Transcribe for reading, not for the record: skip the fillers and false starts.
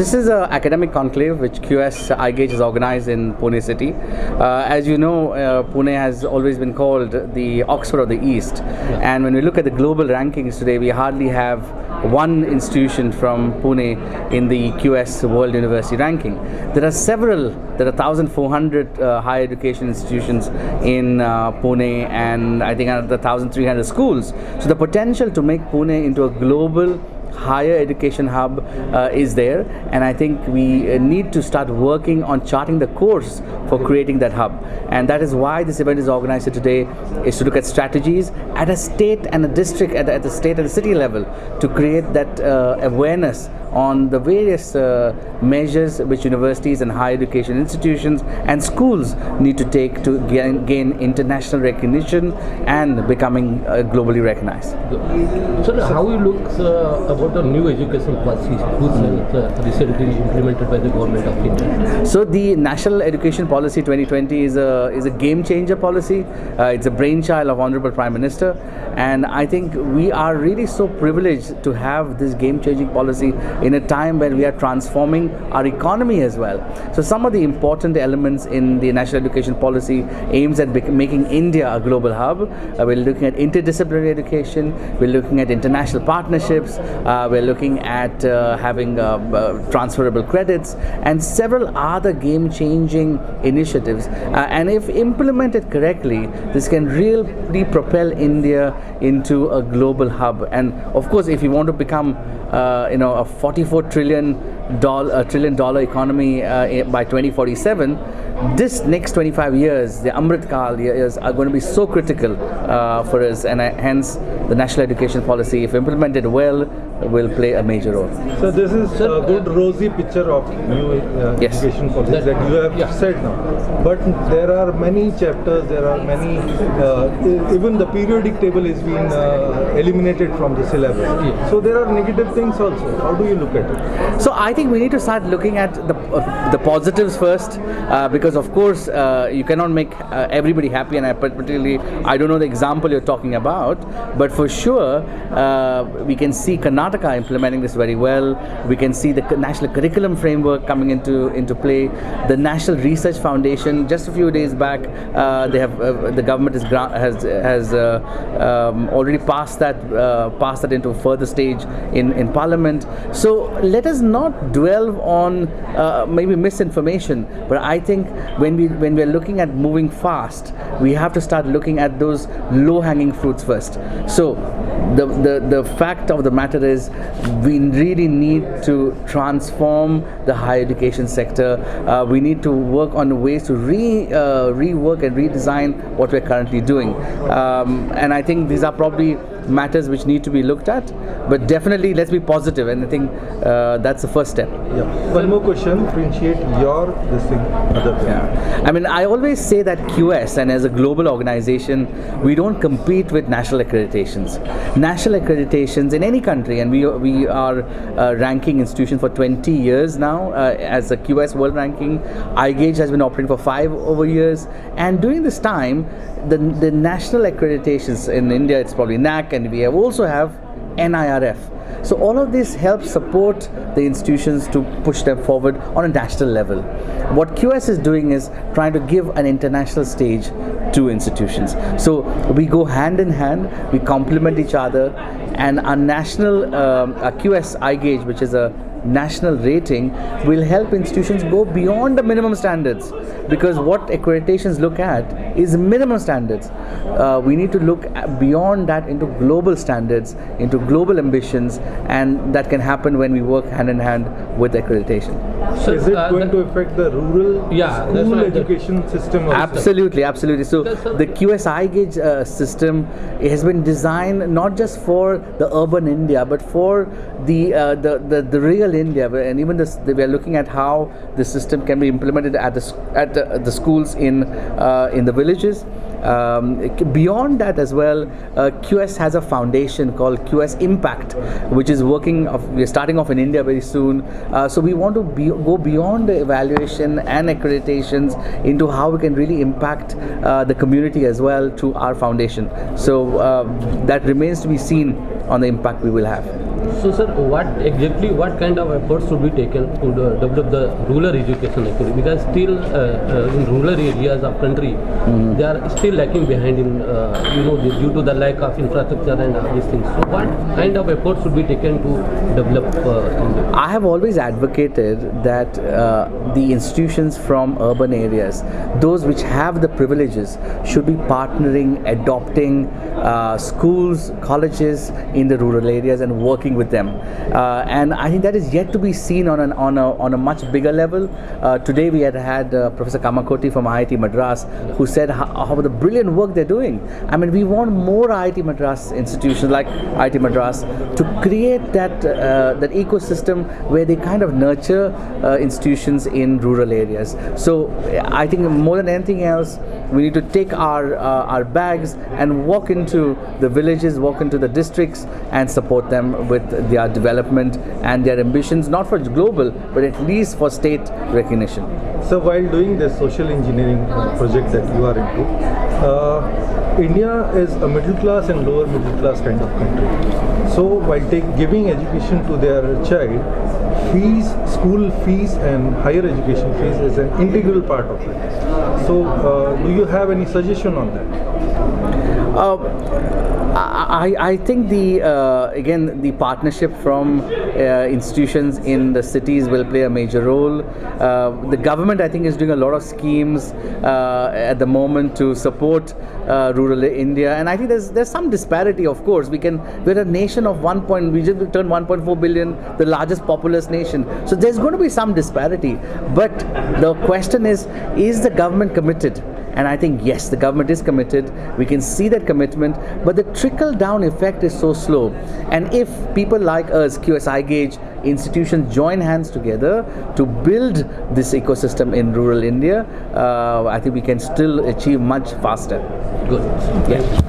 this is an academic conclave which QS iGauge has organized in Pune city. As you know, Pune has always been called the Oxford of the East. And when we look at the global rankings today, we hardly have one institution from Pune in the QS World University ranking. There are 1,400 higher education institutions in Pune, and I think another 1,300 schools. So the potential to make Pune into a global higher education hub is there, and I think we need to start working on charting the course for creating that hub. And that is why this event is organized today, is to look at strategies at a state and a district, at the state and the city level, to create that awareness on the various measures which universities and higher education institutions and schools need to take to gain international recognition and becoming globally recognized. So how you look about the new education policy recently implemented by the government of India? So the National Education Policy 2020 is a game changer policy. It's a brainchild of Honorable Prime Minister, and I think we are really so privileged to have this game changing policy in a time when we are transforming our economy as well. So some of the important elements in the National Education Policy aims at making India a global hub. We're looking at interdisciplinary education, we're looking at international partnerships, we're looking at having transferable credits and several other game-changing initiatives. And if implemented correctly, this can really propel India into a global hub. And of course, if you want to become a $44 trillion economy by 2047, this next 25 years, the Amrit Kal years, are going to be so critical for us, and hence the National Education Policy, if implemented well, will play a major role. So this is a good rosy picture of new education policy that you have said now. But there are many chapters, there are many, even the periodic table is being eliminated from the syllabus. So there are negative things also. How do you look at it? So I think we need to start looking at the positives first, because of course you cannot make everybody happy, and I don't know the example you're talking about, but for sure we can see Karnataka implementing this very well. We can see the national curriculum framework coming into play. The National Research Foundation, just a few days back, they have the government has already passed that into a further stage in Parliament. So let us not dwell on maybe misinformation, but I think when we're looking at moving fast, we have to start looking at those low-hanging fruits first. So the fact of the matter is, we really need to transform the higher education sector. We need to work on ways to rework and redesign what we're currently doing. And I think these are probably matters which need to be looked at, but definitely let's be positive, and I think that's the first step. Yeah. One more question, differentiate your this thing, other thing. I mean, I always say that QS, and as a global organization, we don't compete with national accreditations. National accreditations in any country, and we are ranking institution for 20 years now as a QS World Ranking. iGauge has been operating for 5 over years, and during this time, the national accreditations in India, it's probably NAC, and we also have NIRF. So all of this helps support the institutions to push them forward on a national level. What QS is doing is trying to give an international stage to institutions. So we go hand in hand, we complement each other, and our national QS iGauge, which is a national rating, will help institutions go beyond the minimum standards, because what accreditations look at is minimum standards. We need to look beyond that into global standards, into global ambitions, and that can happen when we work hand in hand with accreditation. So is it going to affect the rural school education system also? Absolutely. So the QS iGauge system has been designed not just for the urban India, but for the real India, and even we are looking at how the system can be implemented at the schools in the villages. Beyond that as well, QS has a foundation called QS Impact, which is working. We're starting off in India very soon. So we want to go beyond the evaluation and accreditations into how we can really impact the community as well through our foundation. So that remains to be seen on the impact we will have. So sir, what kind of efforts should be taken to develop the rural education actually? Because still in rural areas of country, they are still lacking behind in due to the lack of infrastructure and these things. So what kind of efforts should be taken to develop? I have always advocated that the institutions from urban areas, those which have the privileges, should be partnering, adopting schools, colleges in the rural areas and working with them. And I think that is yet to be seen on a much bigger level. Today we had Professor Kamakoti from IIT Madras, who said how the brilliant work they're doing. I mean, we want more IIT Madras institutions like IIT Madras to create that ecosystem where they kind of nurture institutions in rural areas. So I think more than anything else, we need to take our bags and walk into the villages, walk into the districts and support them with their development and their ambitions, not for global, but at least for state recognition. So while doing this social engineering project that you are into, India is a middle class and lower middle class kind of country. So while giving education to their child, fees, school fees and higher education fees is an integral part of it. So do you have any suggestion on that? I think again the partnership from institutions in the cities will play a major role. The government, I think, is doing a lot of schemes at the moment to support rural India, and I think there's some disparity. Of course, we're a nation of we just turned 1.4 billion, the largest populous nation. So there's going to be some disparity. But the question is the government committed? And I think yes, the government is committed. We can see that commitment, but the trickle-down effect is so slow. And if people like us, QS iGauge, institutions join hands together to build this ecosystem in rural India, I think we can still achieve much faster. Good. Yeah.